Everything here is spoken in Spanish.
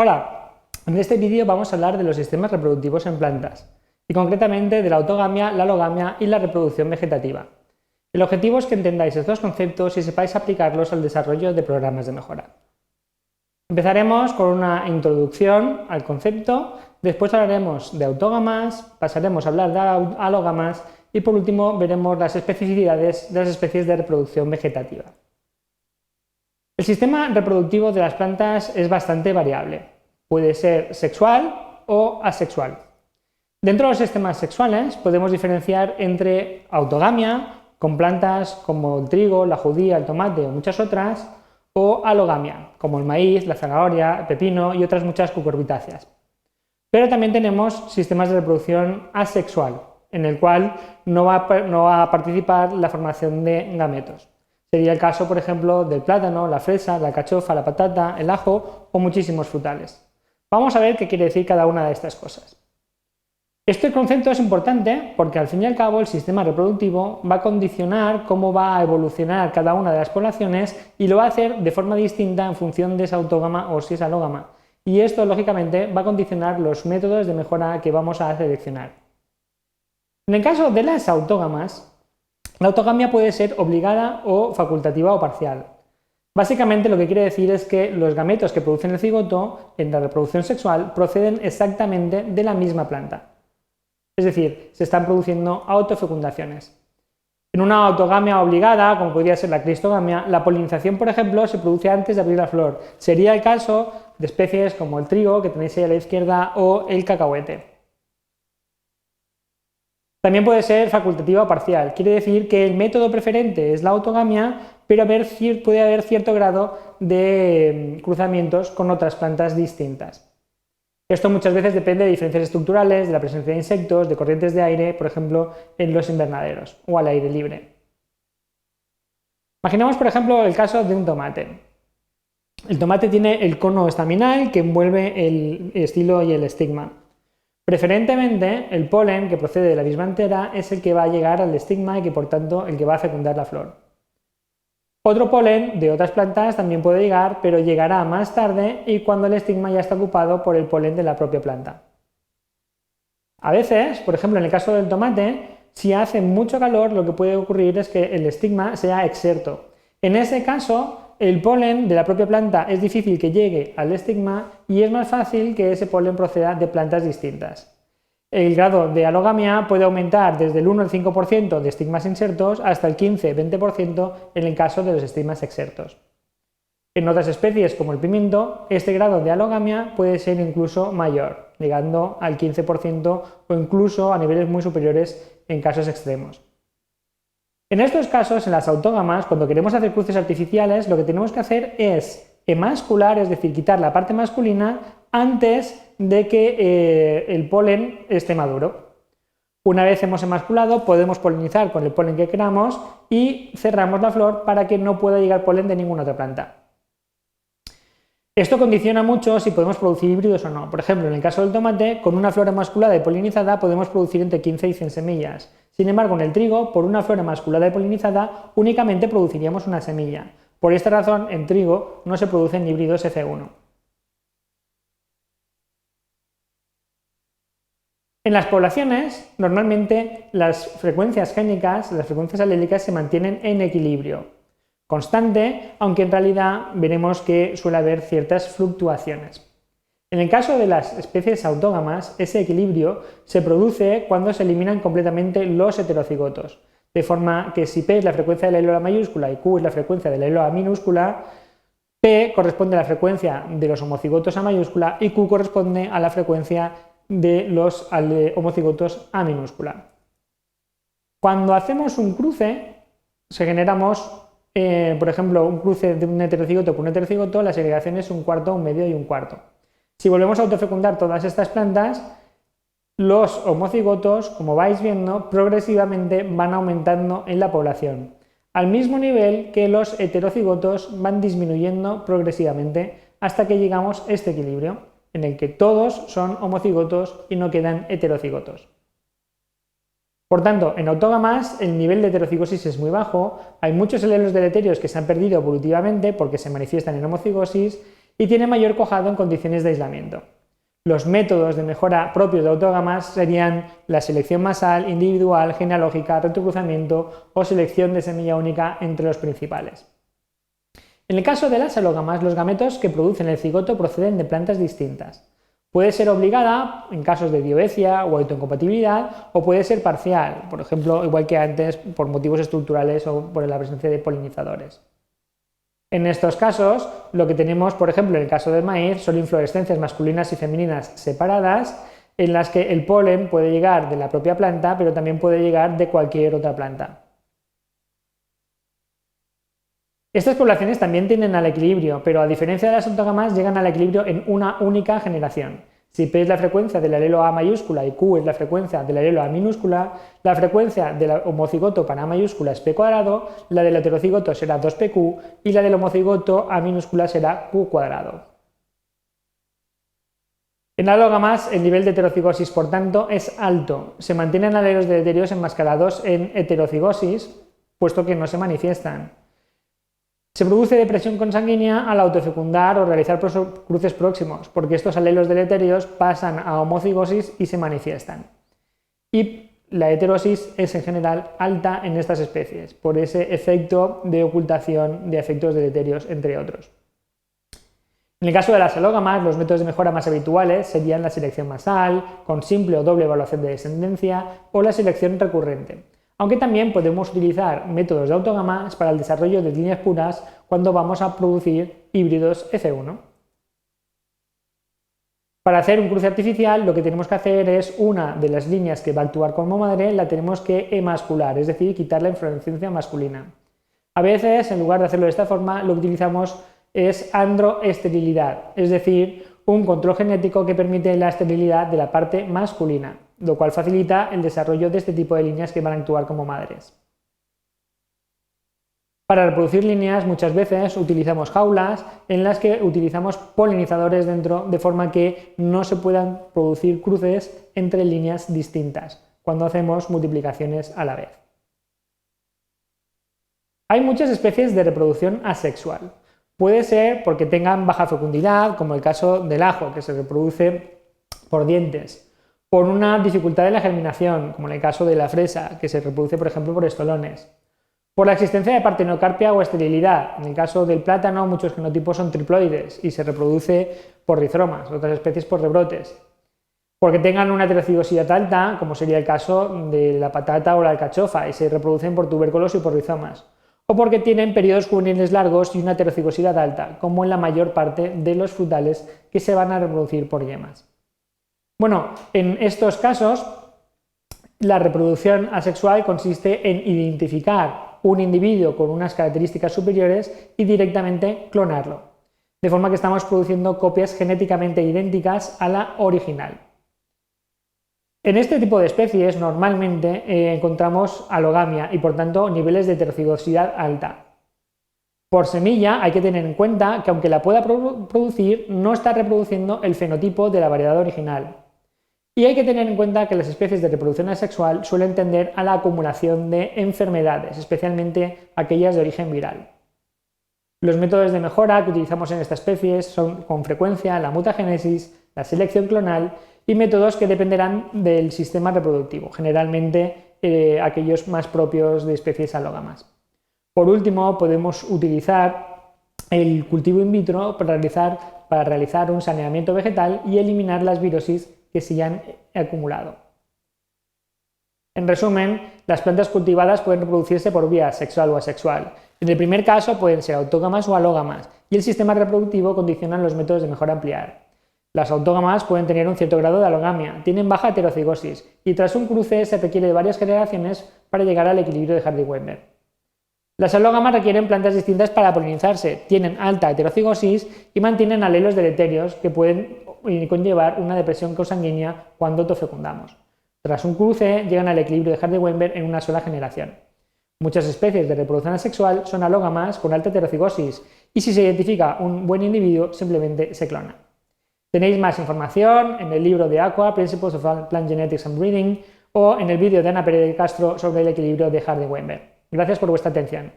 Hola, en este vídeo vamos a hablar de los sistemas reproductivos en plantas y concretamente de la autogamia, la alogamia y la reproducción vegetativa. El objetivo es que entendáis estos conceptos y sepáis aplicarlos al desarrollo de programas de mejora. Empezaremos con una introducción al concepto, después hablaremos de autógamas, pasaremos a hablar de alógamas y por último veremos las especificidades de las especies de reproducción vegetativa. El sistema reproductivo de las plantas es bastante variable. Puede ser sexual o asexual. Dentro de los sistemas sexuales podemos diferenciar entre autogamia, con plantas como el trigo, la judía, el tomate o muchas otras, o alogamia, como el maíz, la zanahoria, el pepino y otras muchas cucurbitáceas. Pero también tenemos sistemas de reproducción asexual, en el cual no va a participar la formación de gametos. Sería el caso, por ejemplo, del plátano, la fresa, la alcachofa, la patata, el ajo o muchísimos frutales. Vamos a ver qué quiere decir cada una de estas cosas. Este concepto es importante porque al fin y al cabo el sistema reproductivo va a condicionar cómo va a evolucionar cada una de las poblaciones y lo va a hacer de forma distinta en función de si es autógama o si es alógama. Y esto, lógicamente, va a condicionar los métodos de mejora que vamos a seleccionar. En el caso de las autógamas, la autogamia puede ser obligada o facultativa o parcial. Básicamente lo que quiere decir es que los gametos que producen el cigoto en la reproducción sexual proceden exactamente de la misma planta. Es decir, se están produciendo autofecundaciones. En una autogamia obligada, como podría ser la cristogamia, la polinización, por ejemplo, se produce antes de abrir la flor. Sería el caso de especies como el trigo, que tenéis ahí a la izquierda, o el cacahuete. También puede ser facultativa o parcial. Quiere decir que el método preferente es la autogamia, pero puede haber cierto grado de cruzamientos con otras plantas distintas. Esto muchas veces depende de diferencias estructurales, de la presencia de insectos, de corrientes de aire, por ejemplo, en los invernaderos o al aire libre. Imaginemos, por ejemplo, el caso de un tomate. El tomate tiene el cono estaminal que envuelve el estilo y el estigma. Preferentemente, el polen que procede de la misma entera es el que va a llegar al estigma y que por tanto el que va a fecundar la flor. Otro polen de otras plantas también puede llegar, pero llegará más tarde y cuando el estigma ya está ocupado por el polen de la propia planta. A veces, por ejemplo en el caso del tomate, si hace mucho calor lo que puede ocurrir es que el estigma sea exerto. En ese caso, el polen de la propia planta es difícil que llegue al estigma y es más fácil que ese polen proceda de plantas distintas. El grado de alogamia puede aumentar desde el 1 al 5% de estigmas insertos hasta el 15-20% en el caso de los estigmas exertos. En otras especies como el pimiento, este grado de alogamia puede ser incluso mayor, llegando al 15% o incluso a niveles muy superiores en casos extremos. En estos casos, en las autógamas, cuando queremos hacer cruces artificiales, lo que tenemos que hacer es emascular, es decir, quitar la parte masculina antes de que el polen esté maduro. Una vez hemos emasculado, podemos polinizar con el polen que queramos y cerramos la flor para que no pueda llegar polen de ninguna otra planta. Esto condiciona mucho si podemos producir híbridos o no. Por ejemplo, en el caso del tomate, con una flor emasculada y polinizada podemos producir entre 15 y 100 semillas. Sin embargo, en el trigo, por una flor emasculada y polinizada, únicamente produciríamos una semilla. Por esta razón, en trigo no se producen híbridos F1. En las poblaciones, normalmente las frecuencias génicas, las frecuencias alélicas se mantienen en equilibrio constante, aunque en realidad veremos que suele haber ciertas fluctuaciones. En el caso de las especies autógamas, ese equilibrio se produce cuando se eliminan completamente los heterocigotos, de forma que si P es la frecuencia de la hilo A mayúscula y Q es la frecuencia de la hilo A minúscula, P corresponde a la frecuencia de los homocigotos A mayúscula y Q corresponde a la frecuencia de los homocigotos A minúscula. Cuando hacemos un cruce, generamos, por ejemplo, un cruce de un heterocigoto por un heterocigoto, la segregación es un cuarto, un medio y un cuarto. Si volvemos a autofecundar todas estas plantas, los homocigotos, como vais viendo, progresivamente van aumentando en la población, al mismo nivel que los heterocigotos van disminuyendo progresivamente hasta que llegamos a este equilibrio, en el que todos son homocigotos y no quedan heterocigotos. Por tanto, en autógamas el nivel de heterocigosis es muy bajo, hay muchos alelos deleterios que se han perdido evolutivamente porque se manifiestan en homocigosis y tienen mayor cuajado en condiciones de aislamiento. Los métodos de mejora propios de autógamas serían la selección masal, individual, genealógica, retrocruzamiento o selección de semilla única entre los principales. En el caso de las alógamas, los gametos que producen el cigoto proceden de plantas distintas. Puede ser obligada en casos de dioecia o autoincompatibilidad, o puede ser parcial, por ejemplo, igual que antes, por motivos estructurales o por la presencia de polinizadores. En estos casos, lo que tenemos, por ejemplo, en el caso del maíz, son inflorescencias masculinas y femeninas separadas, en las que el polen puede llegar de la propia planta, pero también puede llegar de cualquier otra planta. Estas poblaciones también tienden al equilibrio, pero a diferencia de las autógamas llegan al equilibrio en una única generación. Si P es la frecuencia del alelo A mayúscula y Q es la frecuencia del alelo A minúscula, la frecuencia del homocigoto para A mayúscula es P cuadrado, la del heterocigoto será 2PQ y la del homocigoto A minúscula será Q cuadrado. En alógamas el nivel de heterocigosis, por tanto, es alto. Se mantienen alelos deleterios enmascarados en heterocigosis, puesto que no se manifiestan. Se produce depresión consanguínea al autofecundar o realizar cruces próximos, porque estos alelos deleterios pasan a homocigosis y se manifiestan. Y la heterosis es en general alta en estas especies, por ese efecto de ocultación de efectos deleterios, entre otros. En el caso de las alógamas, los métodos de mejora más habituales serían la selección masal, con simple o doble evaluación de descendencia, o la selección recurrente. Aunque también podemos utilizar métodos de autogamas para el desarrollo de líneas puras cuando vamos a producir híbridos F1. Para hacer un cruce artificial, lo que tenemos que hacer es una de las líneas que va a actuar como madre, la tenemos que emascular, es decir, quitar la inflorescencia masculina. A veces, en lugar de hacerlo de esta forma, lo que utilizamos es androesterilidad, es decir, un control genético que permite la esterilidad de la parte masculina, lo cual facilita el desarrollo de este tipo de líneas que van a actuar como madres. Para reproducir líneas muchas veces utilizamos jaulas en las que utilizamos polinizadores dentro, de forma que no se puedan producir cruces entre líneas distintas cuando hacemos multiplicaciones a la vez. Hay muchas especies de reproducción asexual. Puede ser porque tengan baja fecundidad, como el caso del ajo, que se reproduce por dientes, por una dificultad de la germinación, como en el caso de la fresa, que se reproduce por ejemplo por estolones, por la existencia de partenocarpia o esterilidad. En el caso del plátano, muchos genotipos son triploides y se reproduce por rizomas, otras especies por rebrotes. Porque tengan una heterocigosidad alta, como sería el caso de la patata o la alcachofa, y se reproducen por tubérculos y por rizomas. O porque tienen periodos juveniles largos y una heterocigosidad alta, como en la mayor parte de los frutales que se van a reproducir por yemas. Bueno, en estos casos, la reproducción asexual consiste en identificar un individuo con unas características superiores y directamente clonarlo, de forma que estamos produciendo copias genéticamente idénticas a la original. En este tipo de especies normalmente encontramos alogamia y por tanto niveles de heterocigosidad alta. Por semilla hay que tener en cuenta que aunque la pueda producir, no está reproduciendo el fenotipo de la variedad original. Y hay que tener en cuenta que las especies de reproducción asexual suelen tender a la acumulación de enfermedades, especialmente aquellas de origen viral. Los métodos de mejora que utilizamos en esta especie son con frecuencia la mutagénesis, la selección clonal y métodos que dependerán del sistema reproductivo, generalmente aquellos más propios de especies alógamas. Por último, podemos utilizar el cultivo in vitro para realizar un saneamiento vegetal y eliminar las virosis que se hayan acumulado. En resumen, las plantas cultivadas pueden reproducirse por vía sexual o asexual. En el primer caso pueden ser autógamas o alógamas, y el sistema reproductivo condiciona los métodos de mejora ampliar. Las autógamas pueden tener un cierto grado de alogamia, tienen baja heterocigosis, y tras un cruce se requiere de varias generaciones para llegar al equilibrio de Hardy-Weinberg. Las alógamas requieren plantas distintas para polinizarse, tienen alta heterocigosis y mantienen alelos deleterios que pueden conllevar una depresión consanguínea cuando autofecundamos. Tras un cruce llegan al equilibrio de Hardy-Weinberg en una sola generación. Muchas especies de reproducción asexual son alógamas con alta heterocigosis y si se identifica un buen individuo simplemente se clona. Tenéis más información en el libro de Aqua, Principles of Plant Genetics and Breeding, o en el vídeo de Ana Pérez de Castro sobre el equilibrio de Hardy-Weinberg. Gracias por vuestra atención.